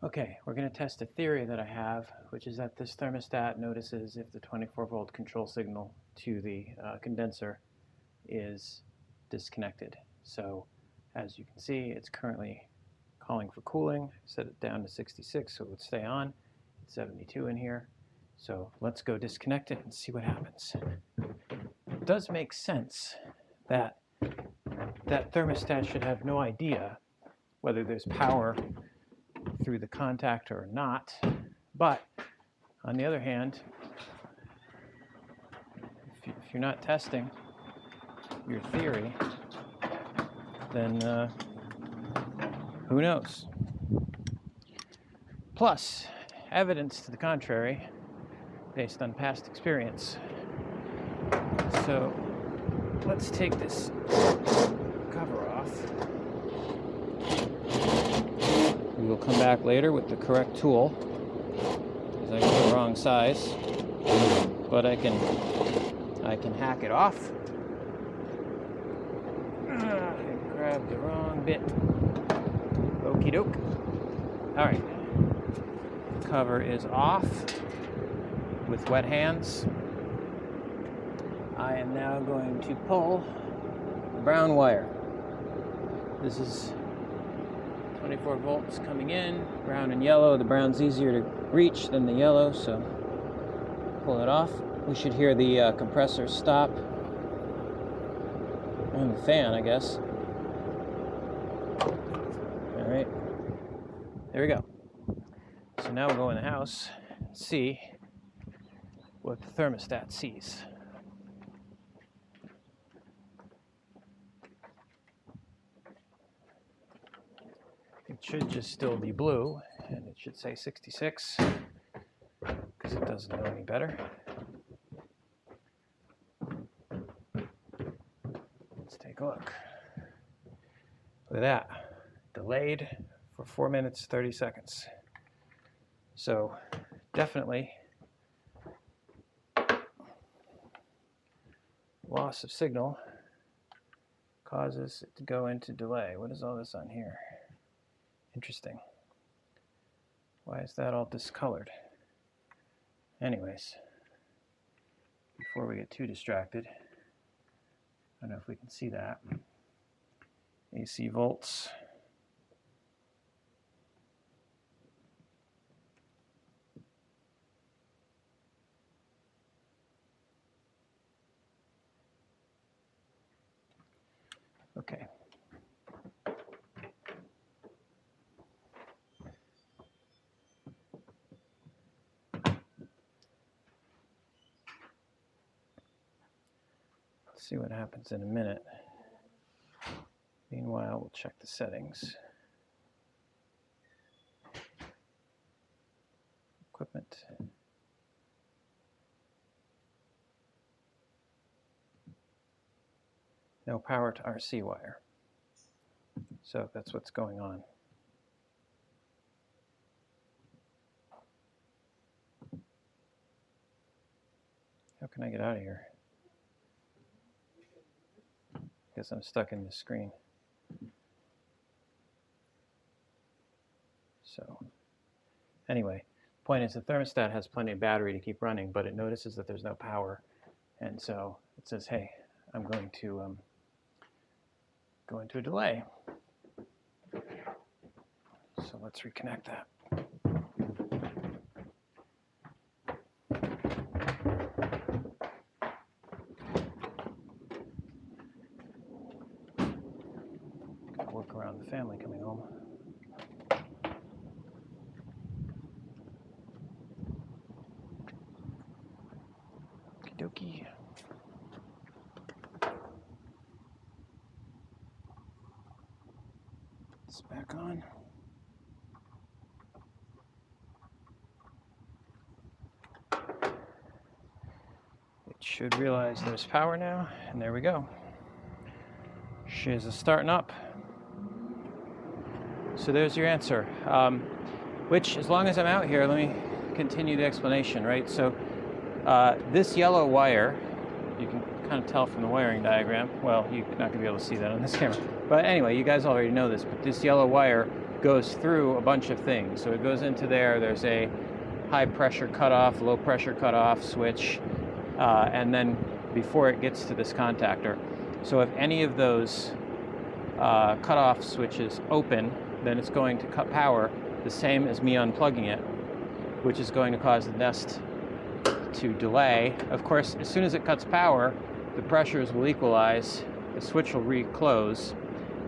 Okay, we're going to test a theory that I have, which is that this thermostat notices if the 24-volt control signal to the condenser is disconnected. So as you can see, it's currently calling for cooling. Set it down to 66 so it would stay on. It's 72 in here. So let's go disconnect it and see what happens. It does make sense that that thermostat should have no idea whether there's power through the contactor or not, but on the other hand, if you're not testing your theory, then who knows? Plus, evidence to the contrary based on past experience. So let's take this cover off. We will come back later with the correct tool, because I got the wrong size, but I can hack it off. I grabbed the wrong bit. Okie doke. All right, cover is off with wet hands. I am now going to pull the brown wire. This is 24 volts coming in, brown and yellow. The brown's easier to reach than the yellow, so pull it off. We should hear the compressor stop and the fan, I guess. All right, there we go. So now we'll go in the house and see what the thermostat sees. It should just still be blue, and it should say 66, because it doesn't know any better. Let's take a look. Look at that. Delayed for 4 minutes, 30 seconds. So definitely loss of signal causes it to go into delay. What is all this on here? Interesting. Why is that all discolored? Anyways, before we get too distracted, I don't know if we can see that. AC volts. Okay. See what happens in a minute. Meanwhile, we'll check the settings. Equipment. No power to RC wire. So that's what's going on. How can I get out of here? Guess I'm stuck in this screen. So anyway, point is the thermostat has plenty of battery to keep running, but it notices that there's no power, and so it says, hey, I'm going to go into a delay. So let's reconnect that. Work around the family coming home. Okie dokie. It's back on. It should realize there's power now, and there we go. Shiz is starting up. So there's your answer, which, as long as I'm out here, let me continue the explanation, right? So this yellow wire, you can kind of tell from the wiring diagram. Well, you're not going to be able to see that on this camera. But anyway, you guys already know this, but this yellow wire goes through a bunch of things. So it goes into there, there's a high pressure cutoff, low pressure cutoff switch, and then before it gets to this contactor. So if any of those cutoff switches open, then it's going to cut power, the same as me unplugging it, which is going to cause the Nest to delay. Of course, as soon as it cuts power, the pressures will equalize, the switch will reclose,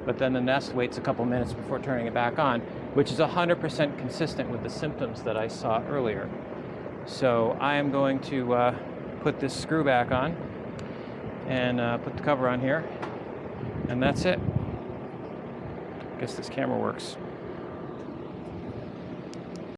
but then the Nest waits a couple minutes before turning it back on, which is 100% consistent with the symptoms that I saw earlier. So I am going to put this screw back on and put the cover on here, and that's it. I guess this camera works.